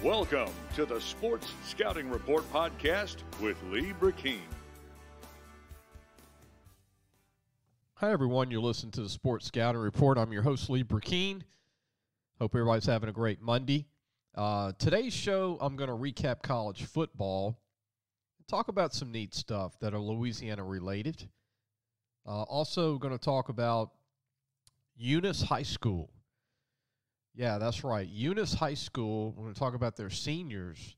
Welcome to the Sports Scouting Report podcast with Lee Brecheen. Hi, everyone. You're listening to the Sports Scouting Report. I'm your host, Lee Brecheen. Hope everybody's having a great Monday. Today's show, I'm going to recap college football and talk about some neat stuff that are Louisiana-related. Also going to talk about Eunice High School. Yeah, that's right. Eunice High School, we're going to talk about their seniors.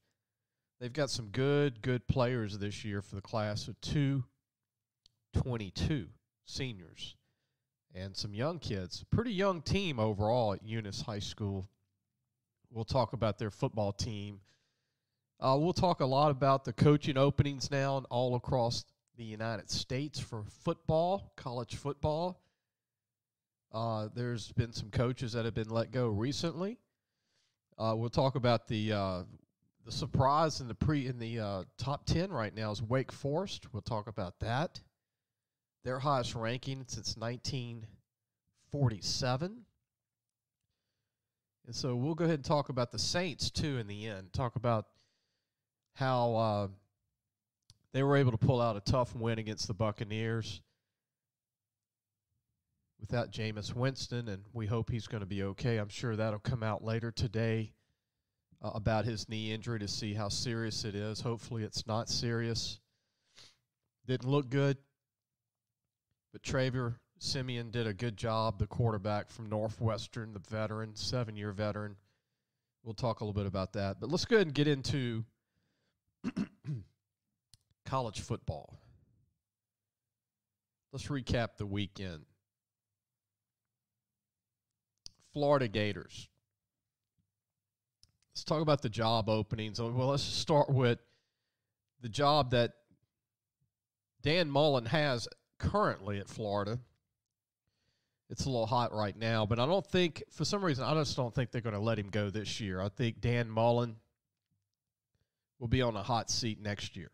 They've got some good players this year for the class of 2022 seniors and some young kids. Pretty young team overall at Eunice High School. We'll talk about their football team. We'll talk a lot about the coaching openings now all across the United States for football, college football. There's been some coaches that have been let go recently. We'll talk about the surprise in the top 10 right now is Wake Forest. We'll talk about that. Their highest ranking since 1947. And so we'll go ahead and talk about the Saints, too, in the end. Talk about how they were able to pull out a tough win against the Buccaneers without Jameis Winston, and we hope he's going to be okay. I'm sure that'll come out later today about his knee injury to see how serious it is. Hopefully it's not serious. Didn't look good, but Trevor Simeon did a good job, the quarterback from Northwestern, the veteran, 7-year veteran. We'll talk a little bit about that. But let's go ahead and get into college football. Let's recap the weekend. Florida Gators. Let's talk about the job openings. Well, let's start with the job that Dan Mullen has currently at Florida. It's a little hot right now, but I don't think, for some reason, I just don't think they're going to let him go this year. I think Dan Mullen will be on a hot seat next year.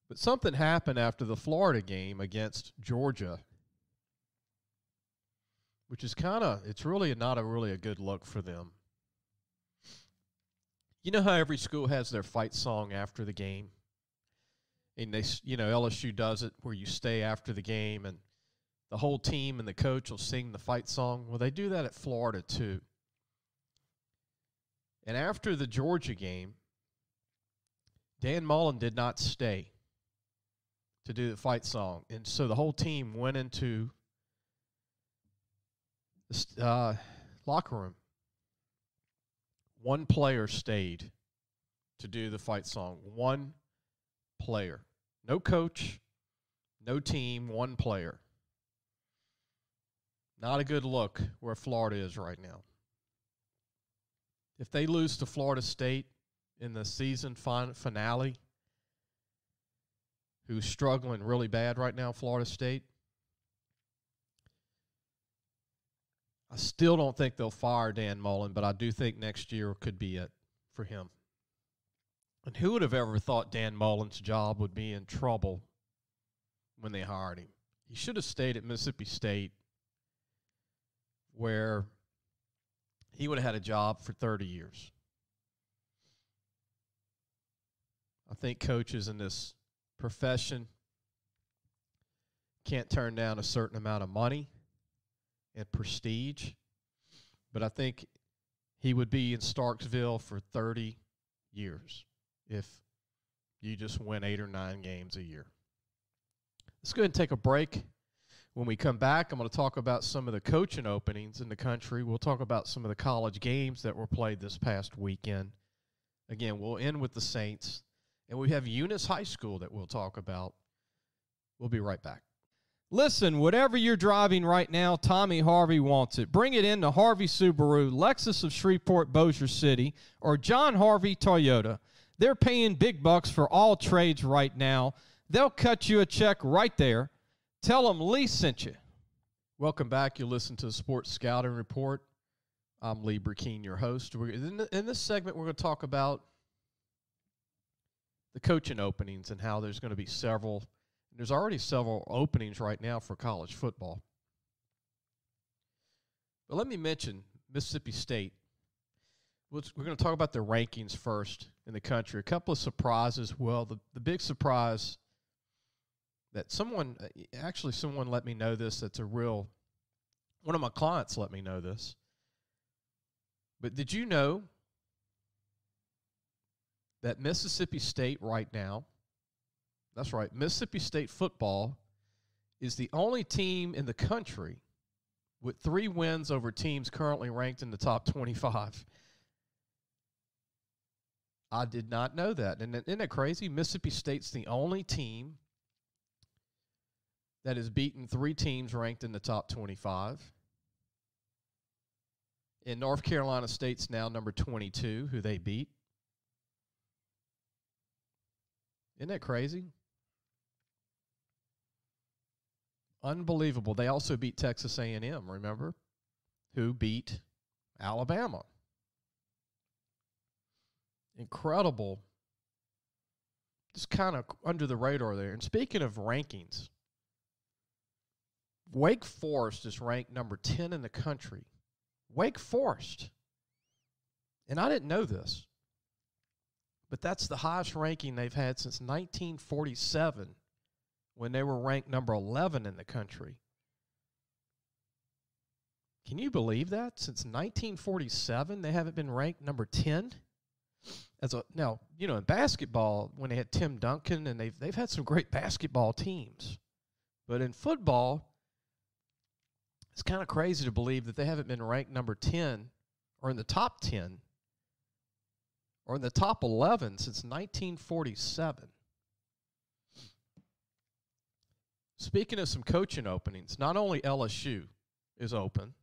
But something happened after the Florida game against Georgia, which is it's really not a good look for them. You know how every school has their fight song after the game? And LSU does it where you stay after the game and the whole team and the coach will sing the fight song. Well, they do that at Florida too. And after the Georgia game, Dan Mullen did not stay to do the fight song. And so the whole team went into the locker room. One player stayed to do the fight song. One player. No coach, no team, one player. Not a good look where Florida is right now. If they lose to Florida State in the season finale, who's struggling really bad right now, Florida State, I still don't think they'll fire Dan Mullen, but I do think next year could be it for him. And who would have ever thought Dan Mullen's job would be in trouble when they hired him? He should have stayed at Mississippi State, where he would have had a job for 30 years. I think coaches in this profession can't turn down a certain amount of money and prestige, but I think he would be in Starksville for 30 years if you just win 8 or 9 games a year. Let's go ahead and take a break. When we come back, I'm going to talk about some of the coaching openings in the country. We'll talk about some of the college games that were played this past weekend. Again, we'll end with the Saints, and we have Eunice High School that we'll talk about. We'll be right back. Listen, whatever you're driving right now, Tommy Harvey wants it. Bring it in to Harvey Subaru, Lexus of Shreveport, Bossier City, or John Harvey Toyota. They're paying big bucks for all trades right now. They'll cut you a check right there. Tell them Lee sent you. Welcome back. You listen to the Sports Scouting Report. I'm Lee Brecheen, your host. In this segment, we're going to talk about the coaching openings and how there's going to be several. There's already several openings right now for college football. But let me mention Mississippi State we're going to talk about the rankings first in the country. A couple of surprises. Well, the big surprise that someone let me know this. One of my clients let me know this. But did you know that Mississippi State right now, that's right, Mississippi State football is the only team in the country with 3 wins over teams currently ranked in the top 25. I did not know that. And isn't that crazy? Mississippi State's the only team that has beaten 3 teams ranked in the top 25. And North Carolina State's now number 22, who they beat. Isn't that crazy? Unbelievable. They also beat Texas A&M, remember? Who beat Alabama. Incredible. Just kind of under the radar there. And speaking of rankings, Wake Forest is ranked number 10 in the country. Wake Forest. And I didn't know this, but that's the highest ranking they've had since 1947 when they were ranked number 11 in the country. Can you believe that? Since 1947, they haven't been ranked number 10? Now, in basketball, when they had Tim Duncan, and they've had some great basketball teams. But in football, it's kind of crazy to believe that they haven't been ranked number 10 or in the top 10 or in the top 11 since 1947. Speaking of some coaching openings, not only LSU is open,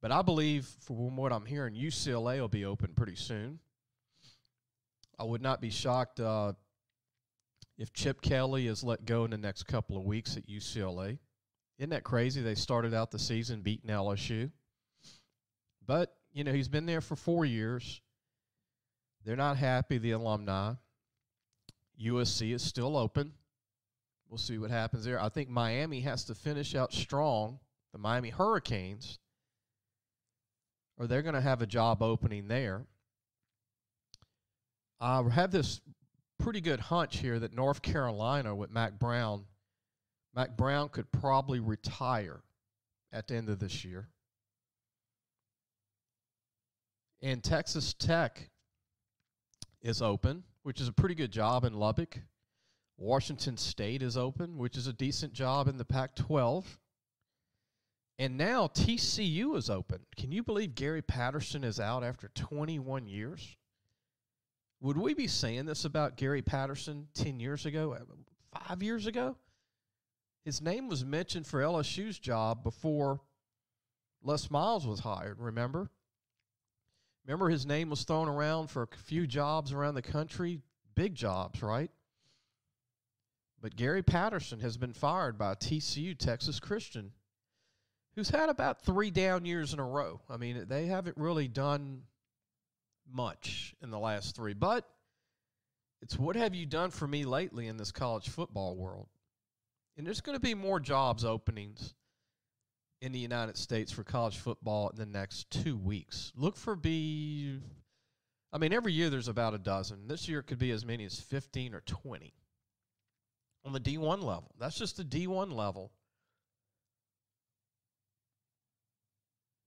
but I believe, from what I'm hearing, UCLA will be open pretty soon. I would not be shocked if Chip Kelly is let go in the next couple of weeks at UCLA. Isn't that crazy? They started out the season beating LSU. But, he's been there for 4 years. They're not happy, the alumni. USC is still open. We'll see what happens there. I think Miami has to finish out strong, the Miami Hurricanes, or they're going to have a job opening there. I have this pretty good hunch here that North Carolina with Mack Brown could probably retire at the end of this year. And Texas Tech is open, which is a pretty good job in Lubbock. Washington State is open, which is a decent job in the Pac-12. And now TCU is open. Can you believe Gary Patterson is out after 21 years? Would we be saying this about Gary Patterson 10 years ago, 5 years ago? His name was mentioned for LSU's job before Les Miles was hired, remember? Remember his name was thrown around for a few jobs around the country, big jobs, right? But Gary Patterson has been fired by TCU, Texas Christian, who's had about 3 down years in a row. I mean, they haven't really done much in the last 3. But it's what have you done for me lately in this college football world? And there's going to be more jobs openings in the United States for college football in the next 2 weeks. Look for every year there's about a dozen. This year it could be as many as 15 or 20 on the D1 level. That's just the D1 level.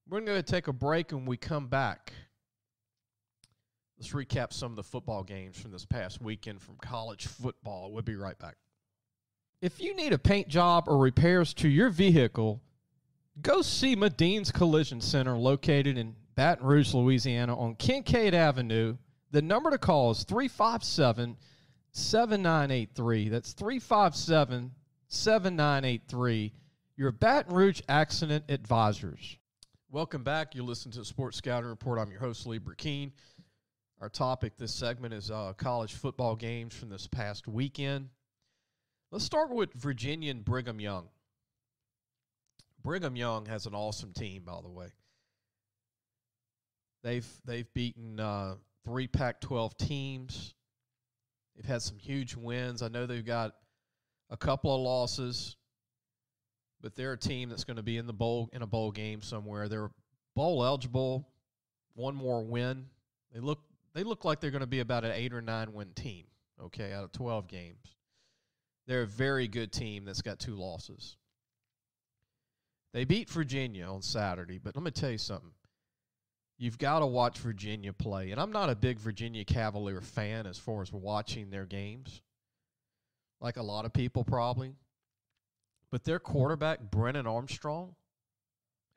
We're going to take a break, and when we come back, let's recap some of the football games from this past weekend from college football. We'll be right back. If you need a paint job or repairs to your vehicle, go see Madine's Collision Center located in Baton Rouge, Louisiana on Kincaid Avenue. The number to call is 357-7983. That's 357-7983. Your Baton Rouge Accident Advisors. Welcome back. You're listening to the Sports Scouting Report. I'm your host, Lee Brecheen. Our topic this segment is college football games from this past weekend. Let's start with Virginia and Brigham Young. Brigham Young has an awesome team, by the way. They've beaten 3 Pac-12 teams. They've had some huge wins. I know they've got a couple of losses, but they're a team that's going to be in a bowl game somewhere. They're bowl eligible one more win. They look like they're going to be about an 8 or 9 win team, okay, out of 12 games. They're a very good team that's got 2 losses. They beat Virginia on Saturday, but let me tell you something. You've got to watch Virginia play. And I'm not a big Virginia Cavalier fan as far as watching their games, like a lot of people probably. But their quarterback, Brennan Armstrong,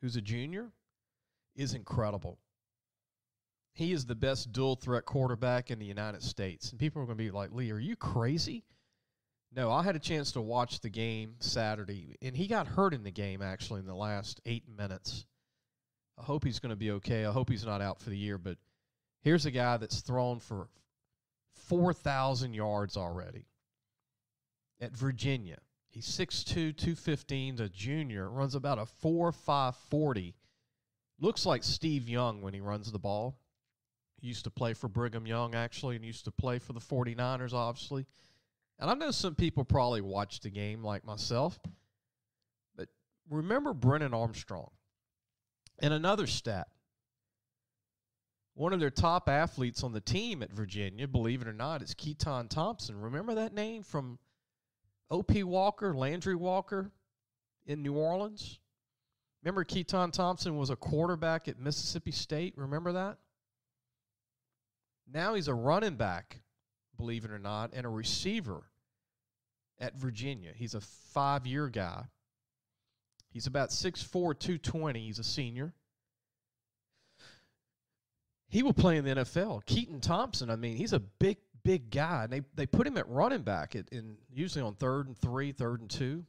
who's a junior, is incredible. He is the best dual-threat quarterback in the United States. And people are going to be like, Lee, are you crazy? No, I had a chance to watch the game Saturday, and he got hurt in the game, actually, in the last 8 minutes. I hope he's going to be okay. I hope he's not out for the year. But here's a guy that's thrown for 4,000 yards already at Virginia. He's 6'2", 215, a junior, runs about a 4.5 40. Looks like Steve Young when he runs the ball. He used to play for Brigham Young, actually, and used to play for the 49ers, obviously. And I know some people probably watched the game like myself, but remember Brennan Armstrong. And another stat, one of their top athletes on the team at Virginia, believe it or not, is Kitan Thompson. Remember that name from O.P. Walker, Landry Walker in New Orleans? Remember Kitan Thompson was a quarterback at Mississippi State? Remember that? Now he's a running back, believe it or not, and a receiver at Virginia. He's a 5-year guy. He's about 6'4", 220. He's a senior. He will play in the NFL. Kitan Thompson, I mean, he's a big guy. And they put him at running back usually on 3rd and 3, 3rd and 2.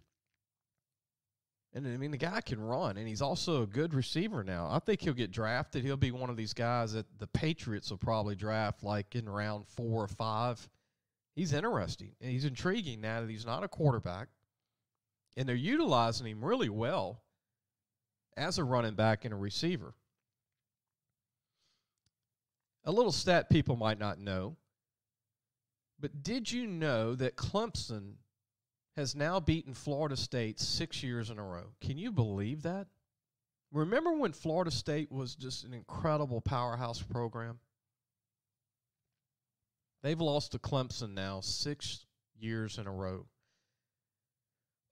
And, I mean, the guy can run, and he's also a good receiver now. I think he'll get drafted. He'll be one of these guys that the Patriots will probably draft like in round 4 or 5. He's interesting, and he's intriguing now that he's not a quarterback. And they're utilizing him really well as a running back and a receiver. A little stat people might not know, but did you know that Clemson has now beaten Florida State 6 years in a row? Can you believe that? Remember when Florida State was just an incredible powerhouse program? They've lost to Clemson now 6 years in a row.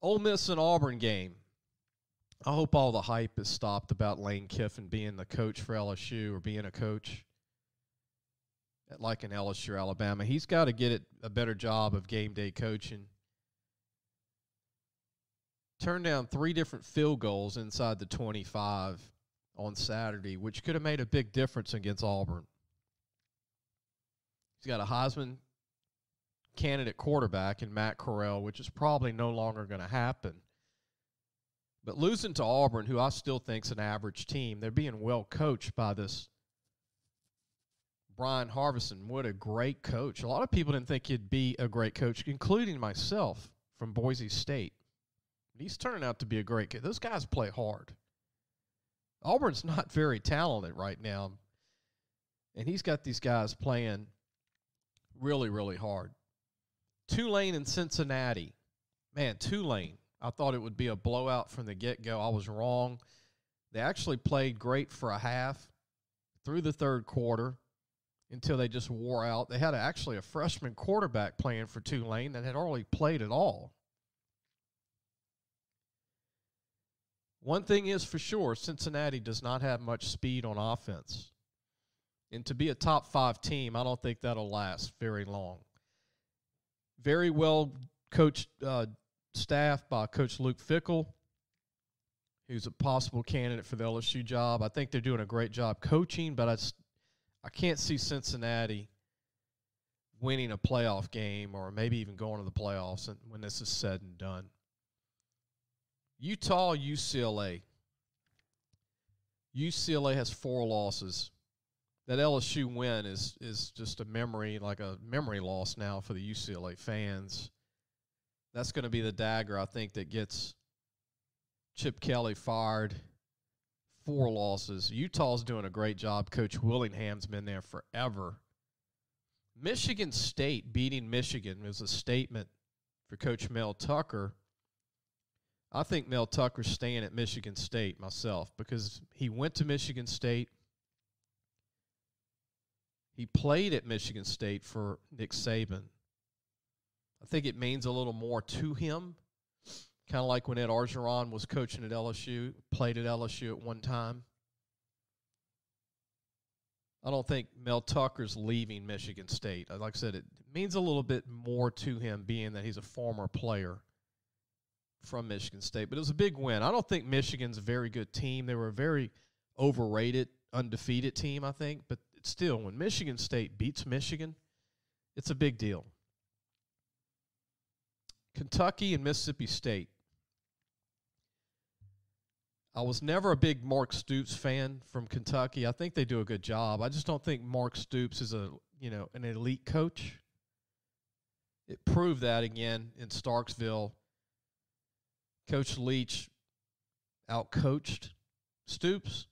Ole Miss and Auburn game. I hope all the hype is stopped about Lane Kiffin being the coach for LSU or being a coach at like an LSU or Alabama. He's got to get a better job of game day coaching. Turned down 3 different field goals inside the 25 on Saturday, which could have made a big difference against Auburn. He's got a Heisman candidate quarterback in Matt Corral, which is probably no longer going to happen. But losing to Auburn, who I still think is an average team, they're being well coached by this Brian Harvison. What a great coach. A lot of people didn't think he'd be a great coach, including myself from Boise State. But he's turning out to be a great coach. Those guys play hard. Auburn's not very talented right now, and he's got these guys playing really, really hard. Tulane and Cincinnati. Man, Tulane, I thought it would be a blowout from the get-go. I was wrong. They actually played great for a half through the third quarter until they just wore out. They had actually a freshman quarterback playing for Tulane that had already played at all. One thing is for sure, Cincinnati does not have much speed on offense. And to be a top 5 team, I don't think that'll last very long. Very well coached staff by Coach Luke Fickell, who's a possible candidate for the LSU job. I think they're doing a great job coaching, but I can't see Cincinnati winning a playoff game or maybe even going to the playoffs when this is said and done. Utah, UCLA. UCLA has 4 losses. That LSU win is just a memory, like a memory loss now for the UCLA fans. That's going to be the dagger, I think, that gets Chip Kelly fired. 4 losses. Utah's doing a great job. Coach Willingham's been there forever. Michigan State beating Michigan was a statement for Coach Mel Tucker. I think Mel Tucker's staying at Michigan State myself because he went to Michigan State. He played at Michigan State for Nick Saban. I think it means a little more to him, kind of like when Ed Orgeron was coaching at LSU, played at LSU at one time. I don't think Mel Tucker's leaving Michigan State. Like I said, it means a little bit more to him being that he's a former player from Michigan State. But it was a big win. I don't think Michigan's a very good team. They were a very overrated, undefeated team, I think. But still, when Michigan State beats Michigan, it's a big deal. Kentucky and Mississippi State. I was never a big Mark Stoops fan from Kentucky. I think they do a good job. I just don't think Mark Stoops is an elite coach. It proved that again in Starksville. Coach Leach outcoached Stoops.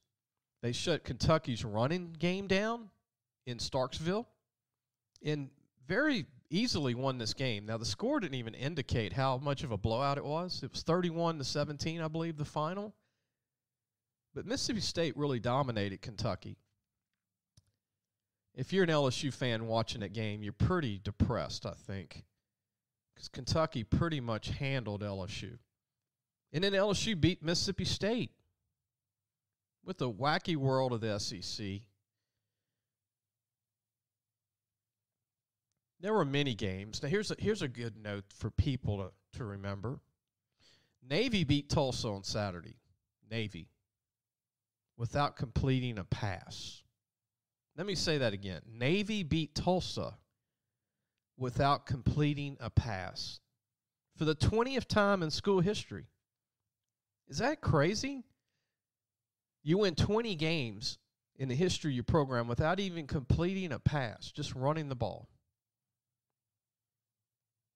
They shut Kentucky's running game down in Starksville and very easily won this game. Now, the score didn't even indicate how much of a blowout it was. It was 31-17, I believe, the final. But Mississippi State really dominated Kentucky. If you're an LSU fan watching that game, you're pretty depressed, I think, because Kentucky pretty much handled LSU. And then LSU beat Mississippi State with the wacky world of the SEC. There were many games. Now, here's a good note for people to remember. Navy beat Tulsa on Saturday. Navy. Without completing a pass. Let me say that again. Navy beat Tulsa without completing a pass for the 20th time in school history. Is that crazy? You win 20 games in the history of your program without even completing a pass, just running the ball.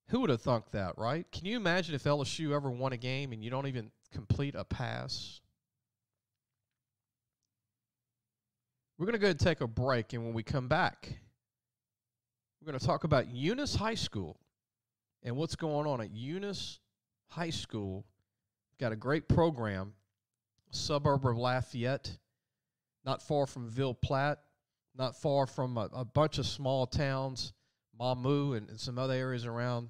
Who would have thunk that, right? Can you imagine if LSU ever won a game and you don't even complete a pass? We're going to go ahead and take a break, and when we come back, we're going to talk about Eunice High School and what's going on at Eunice High School. Got a great program, suburb of Lafayette, not far from Ville Platte, not far from a bunch of small towns, Mamou and some other areas around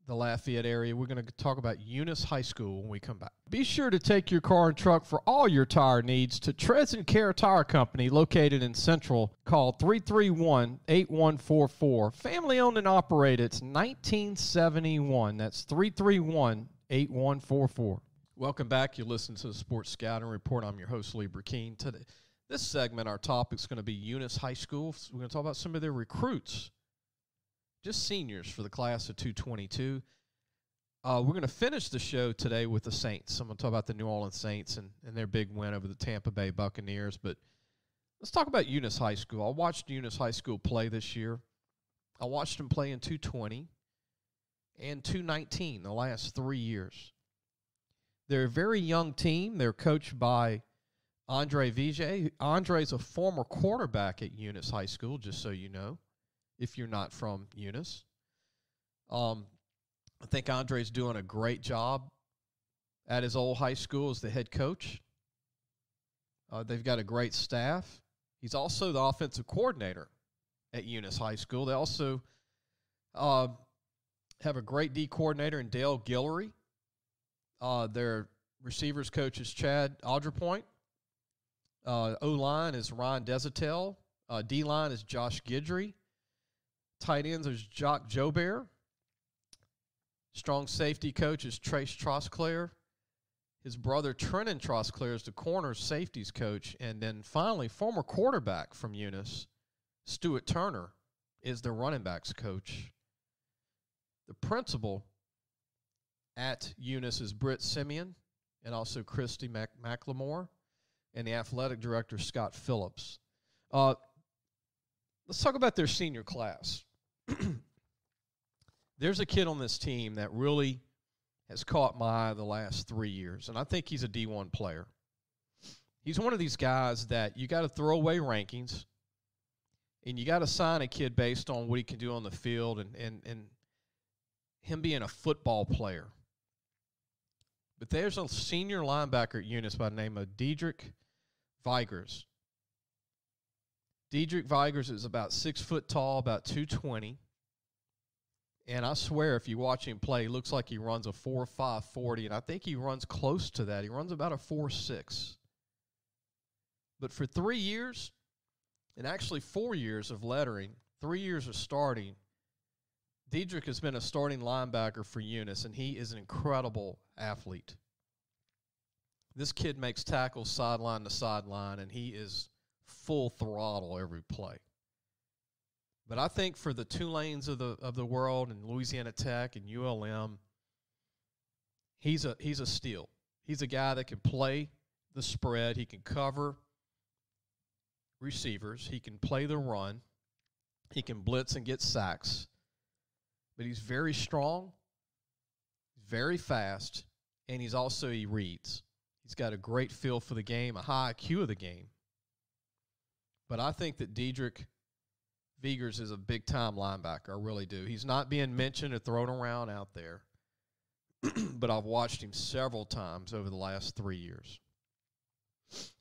the Lafayette area. We're going to talk about Eunice High School when we come back. Be sure to take your car and truck for all your tire needs to Treads and Care Tire Company, located in Central. Call 331-8144. Family owned and operated. It's 1971. That's 331-8144. Welcome back. You listen to the Sports Scouting Report. I'm your host, Lee Brecheen. Today, this segment, our topic is going to be Eunice High School. So we're going to talk about some of their recruits, just seniors for the class of 222. We're going to finish the show today with the Saints. I'm going to talk about the New Orleans Saints and their big win over the Tampa Bay Buccaneers. But let's talk about Eunice High School. I watched Eunice High School play this year. I watched them play in 220 and 219 the last 3 years. They're a very young team. They're coached by Andre Vijay. Andre's a former quarterback at Eunice High School, just so you know, if you're not from Eunice. I think Andre's doing a great job at his old high school as the head coach. They've got a great staff. He's also the offensive coordinator at Eunice High School. They also have a great D coordinator in Dale Guillory. Their receivers coach is Chad Alderpoint. O-line is Ryan Desatel. D-line is Josh Guidry. Tight ends is Jock Jobert. Strong safety coach is Trace Trosclair. His brother Trenton Trosclair is the corners safeties coach. And then finally, former quarterback from Eunice, Stuart Turner, is the running backs coach. The principal at Eunice is Brett Simeon and also Christy McLemore, and the athletic director, Scott Phillips. Let's talk about their senior class. There's a kid on this team that really has caught my eye the last 3 years, and I think he's a D1 player. He's one of these guys that you got to throw away rankings, and you got to sign a kid based on what he can do on the field and him being a football player. But there's a senior linebacker at Eunice by the name of Diedrich Vigers. Diedrich Vigers is about 6 foot tall, about 220. And I swear, if you watch him play, he looks like he runs a 4.5 40, and I think he runs close to that. He runs about a 4.6. But for 3 years, and actually 4 years of lettering, 3 years of starting, Diedrich has been a starting linebacker for Eunice, and he is an incredible athlete. This kid makes tackles sideline to sideline, and he is full throttle every play. But I think for the Tulanes of the world and Louisiana Tech and ULM, he's a steal. He's a guy that can play the spread. He can cover receivers. He can play the run. He can blitz and get sacks. But he's very strong, very fast, and he reads. He's got a great feel for the game, a high IQ of the game. But I think that Diedrich Vigers is a big-time linebacker. I really do. He's not being mentioned or thrown around out there, but I've watched him several times over the last 3 years.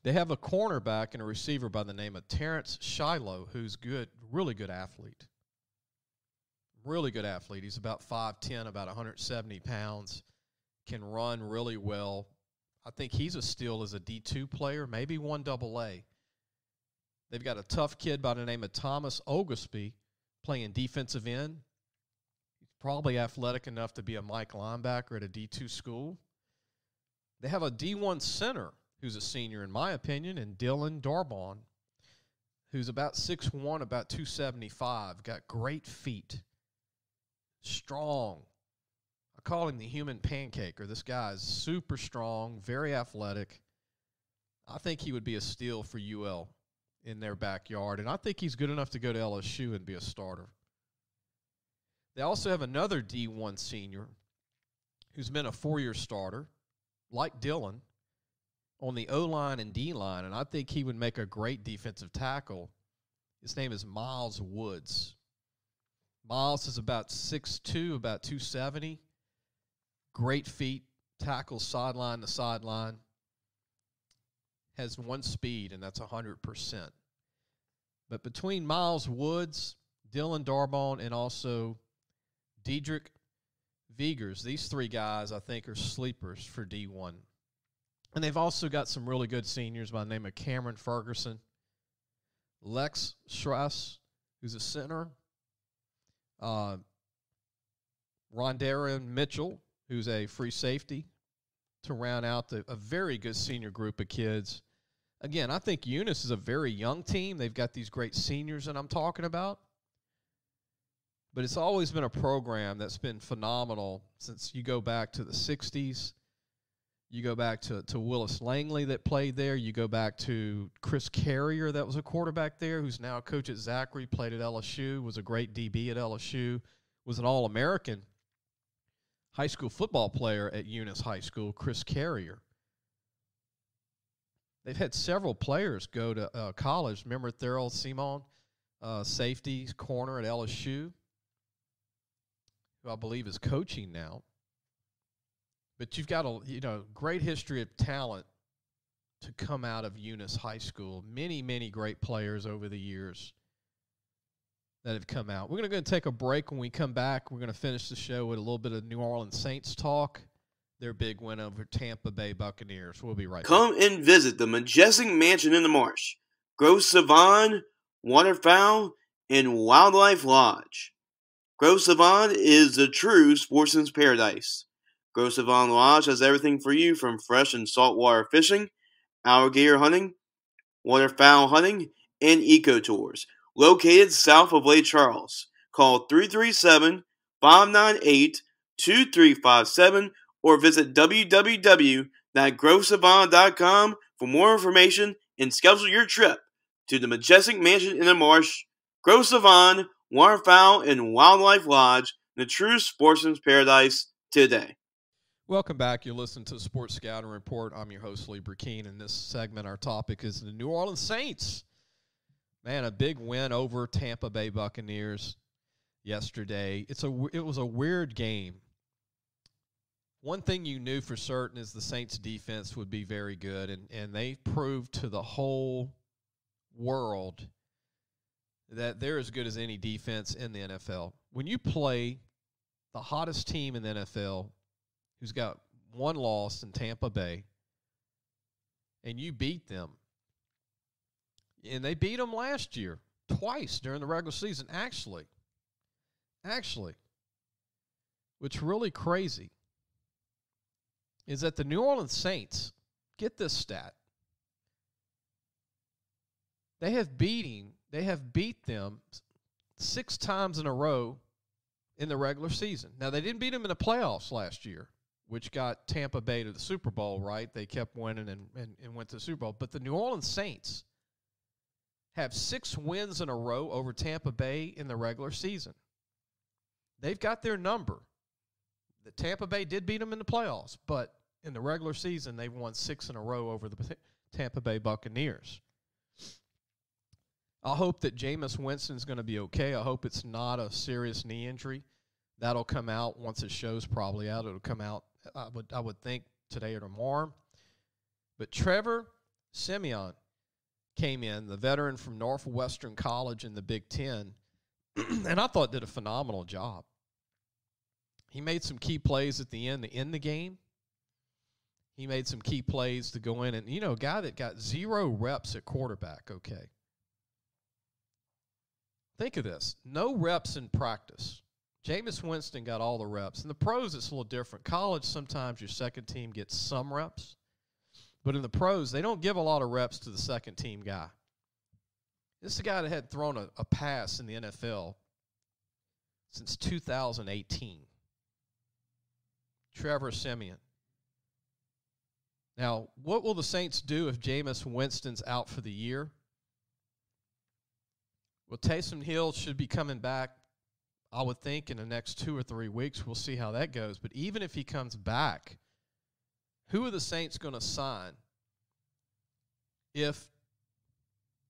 They have a cornerback and a receiver by the name of Terrence Shiloh, who's good, really good athlete. Really good athlete. He's about 5'10", about 170 pounds, can run really well. I think he's a steal as a D2 player, maybe 1AA. They've got a tough kid by the name of Thomas Oglesby playing defensive end. He's probably athletic enough to be a Mike linebacker at a D2 school. They have a D1 center who's a senior, in my opinion, and Dylan Darbon, who's about 6'1", about 275, got great feet, strong. I call him the human pancaker. This guy is super strong, very athletic. I think he would be a steal for UL in their backyard, and I think he's good enough to go to LSU and be a starter. They also have another D1 senior who's been a 4-year starter, like Dylan, on the O-line and D-line, and I think he would make a great defensive tackle. His name is Miles Woods. Miles is about 6'2", about 270. Great feet, tackles sideline to sideline. Has one speed, and that's 100%. But between Miles Woods, Dylan Darbon, and also Diedrich Vigers, these three guys I think are sleepers for D1. And they've also got some really good seniors by the name of Cameron Ferguson, Lex Schrass, who's a center, Rondarian Mitchell, who's a free safety, to round out a very good senior group of kids. Again, I think Eunice is a very young team. They've got these great seniors that I'm talking about. But it's always been a program that's been phenomenal since you go back to the 60s. You go back to Willis Langley that played there. You go back to Chris Carrier that was a quarterback there, who's now a coach at Zachary, played at LSU, was a great DB at LSU, was an All-American high school football player at Eunice High School, Chris Carrier. They've had several players go to college. Remember Thurl Simon, safety, corner at LSU, who I believe is coaching now. But you've got a great history of talent to come out of Eunice High School. Many, many great players over the years that have come out. We're going to go and take a break. When we come back, we're going to finish the show with a little bit of New Orleans Saints talk. Their big win over Tampa Bay Buccaneers. We'll be right back. Come and visit the majestic mansion in the marsh, Gros Savon, Waterfowl, and Wildlife Lodge. Gros Savon is the true sportsman's paradise. Gros Savon Lodge has everything for you from fresh and saltwater fishing, alligator hunting, waterfowl hunting, and eco tours. Located south of Lake Charles. Call 337-598-2357 or visit www.grossavon.com for more information and schedule your trip to the majestic mansion in the marsh, Gros Savon, Waterfowl, and Wildlife Lodge, the true sportsman's paradise today. Welcome back. You're listening to Sports Scouting Report. I'm your host, Lee Brecheen. In this segment, our topic is the New Orleans Saints. Man, a big win over Tampa Bay Buccaneers yesterday. It was a weird game. One thing you knew for certain is the Saints' defense would be very good, and they proved to the whole world that they're as good as any defense in the NFL. When you play the hottest team in the NFL, who's got one loss in Tampa Bay, and you beat them, and they beat them last year twice during the regular season, actually, what's really crazy is that the New Orleans Saints, get this stat, they have beat them 6 times in a row in the regular season. Now, they didn't beat them in the playoffs last year, which got Tampa Bay to the Super Bowl, right? They kept winning and went to the Super Bowl. But the New Orleans Saints have 6 wins in a row over Tampa Bay in the regular season. They've got their number. The Tampa Bay did beat them in the playoffs, but in the regular season, they've won 6 in a row over the Tampa Bay Buccaneers. I hope that Jameis Winston's going to be okay. I hope it's not a serious knee injury. That'll come out once it show's probably out. It'll come out, I would think, today or tomorrow. But Trevor Simeon came in, the veteran from Northwestern College in the Big Ten, and I thought did a phenomenal job. He made some key plays at the end to end the game. He made some key plays to go in. And, you know, a guy that got 0 reps at quarterback, okay. Think of this. No reps in practice. Jameis Winston got all the reps. In the pros, it's a little different. College, sometimes your second team gets some reps. But in the pros, they don't give a lot of reps to the second team guy. This is a guy that had thrown a pass in the NFL since 2018. Trevor Simeon. Now, what will the Saints do if Jameis Winston's out for the year? Well, Taysom Hill should be coming back, I would think, in the next 2 or 3 weeks. We'll see how that goes. But even if he comes back, who are the Saints going to sign if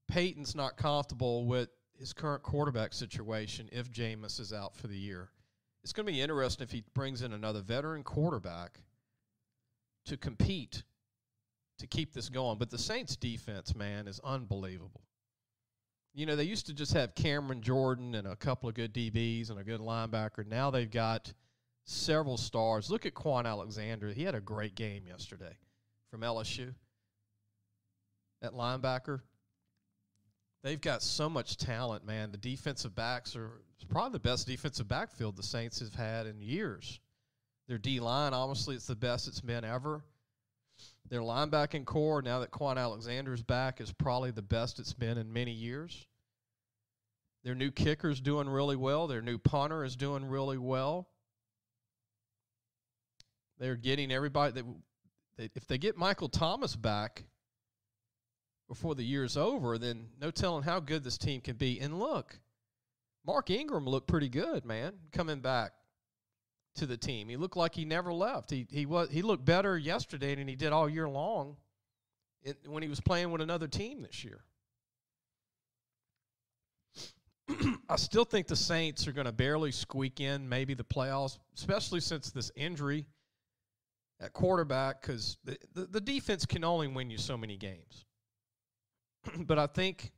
Peyton's not comfortable with his current quarterback situation if Jameis is out for the year? It's going to be interesting if he brings in another veteran quarterback to compete to keep this going. But the Saints' defense, man, is unbelievable. You know, they used to just have Cameron Jordan and a couple of good DBs and a good linebacker. Now they've got several stars. Look at Quan Alexander. He had a great game yesterday from LSU at linebacker. They've got so much talent, man. The defensive backs are probably the best defensive backfield the Saints have had in years. Their D-line, obviously, it's the best it's been ever. Their linebacking core, now that Quan Alexander's back, is probably the best it's been in many years. Their new kicker's doing really well. Their new punter is doing really well. They're getting everybody. If they get Michael Thomas back before the year's over, then no telling how good this team can be. And look, Mark Ingram looked pretty good, man, coming back to the team. He looked like he never left. He looked better yesterday than he did all year long when he was playing with another team this year. I still think the Saints are going to barely squeak in maybe the playoffs, especially since this injury at quarterback, because the defense can only win you so many games. But I think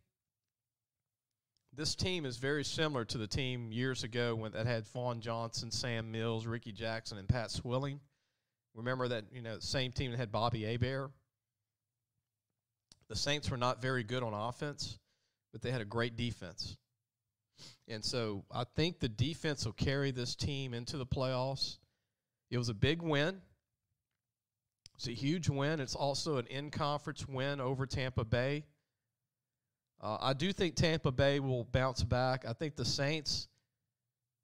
this team is very similar to the team years ago that had Vaughn Johnson, Sam Mills, Ricky Jackson, and Pat Swilling. Remember that, same team that had Bobby Hebert? The Saints were not very good on offense, but they had a great defense. And so I think the defense will carry this team into the playoffs. It was a big win. It's a huge win. It's also an in-conference win over Tampa Bay. I do think Tampa Bay will bounce back. I think the Saints,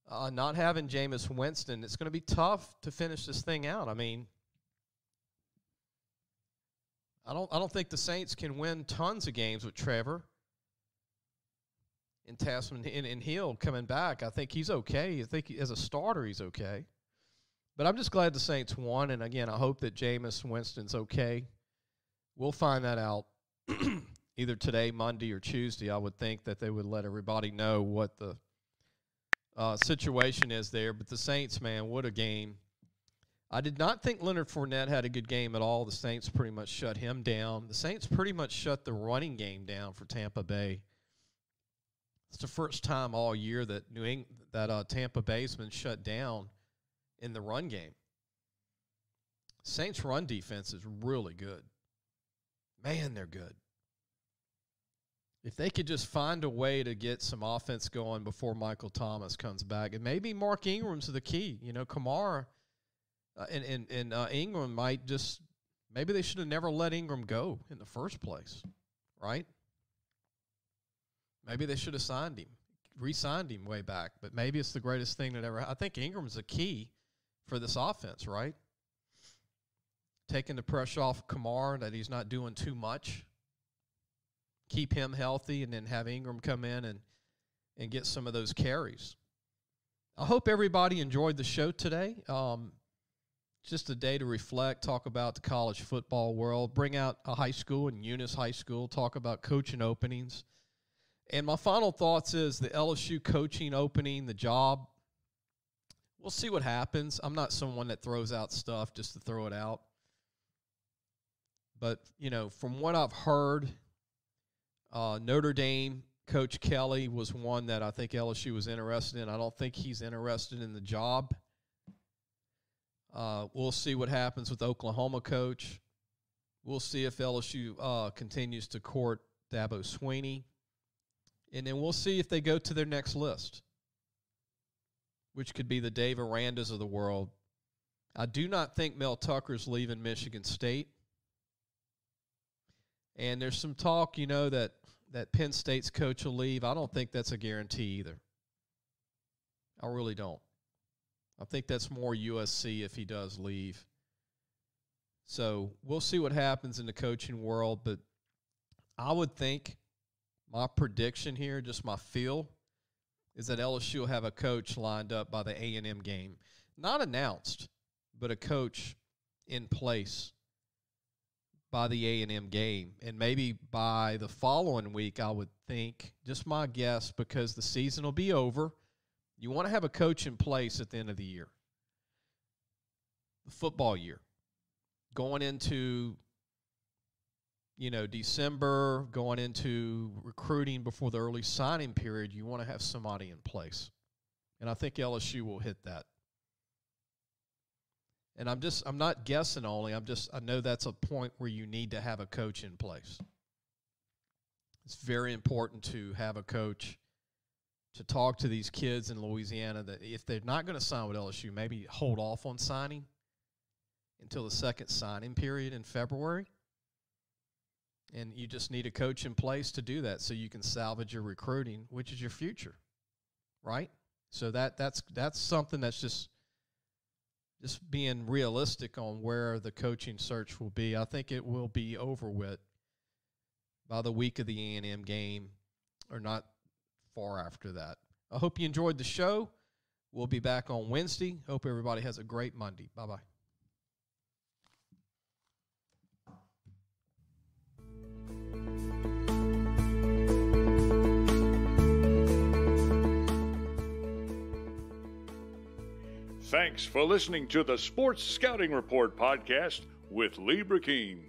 not having Jameis Winston, it's going to be tough to finish this thing out. I mean, I don't think the Saints can win tons of games with Trevor and Tasman and Hill coming back. I think he's okay. I think as a starter he's okay. But I'm just glad the Saints won, and again, I hope that Jameis Winston's okay. We'll find that out either today, Monday, or Tuesday. I would think that they would let everybody know what the situation is there. But the Saints, man, what a game. I did not think Leonard Fournette had a good game at all. The Saints pretty much shut him down. The Saints pretty much shut the running game down for Tampa Bay. It's the first time all year that Tampa Bay's been shut down in the run game. Saints' run defense is really good. Man, they're good. If they could just find a way to get some offense going before Michael Thomas comes back, and maybe Mark Ingram's the key. Kamara and Ingram might just – maybe they should have never let Ingram go in the first place, right? Maybe they should have signed him, re-signed him way back, but maybe it's the greatest thing that ever – I think Ingram's the key for this offense, right? Taking the pressure off Kamara, that he's not doing too much. Keep him healthy, and then have Ingram come in and get some of those carries. I hope everybody enjoyed the show today. Just a day to reflect, talk about the college football world, bring out a high school and Eunice High School, talk about coaching openings. And my final thoughts is the LSU coaching opening, the job. We'll see what happens. I'm not someone that throws out stuff just to throw it out. But, from what I've heard, Notre Dame, Coach Kelly was one that I think LSU was interested in. I don't think he's interested in the job. We'll see what happens with Oklahoma coach. We'll see if LSU continues to court Dabo Swinney. And then we'll see if they go to their next list, which could be the Dave Arandas of the world. I do not think Mel Tucker's leaving Michigan State. And there's some talk, that Penn State's coach will leave. I don't think that's a guarantee either. I really don't. I think that's more USC if he does leave. So we'll see what happens in the coaching world. But I would think my prediction here, just my feel, is that LSU will have a coach lined up by the A&M game. Not announced, but a coach in place by the A&M game. And maybe by the following week, I would think, just my guess, because the season will be over. You want to have a coach in place at the end of the year, the football year, going into, December, going into recruiting before the early signing period. You want to have somebody in place. And I think LSU will hit that. And I'm not guessing only. I know that's a point where you need to have a coach in place. It's very important to have a coach to talk to these kids in Louisiana that if they're not going to sign with LSU, maybe hold off on signing until the second signing period in February. And you just need a coach in place to do that so you can salvage your recruiting, which is your future, right? So that's something that's just being realistic on where the coaching search will be. I think it will be over with by the week of the A&M game, or not far after that. I hope you enjoyed the show. We'll be back on Wednesday. Hope everybody has a great Monday. Bye-bye. Thanks for listening to the Sports Scouting Report podcast with Lee Brecheen.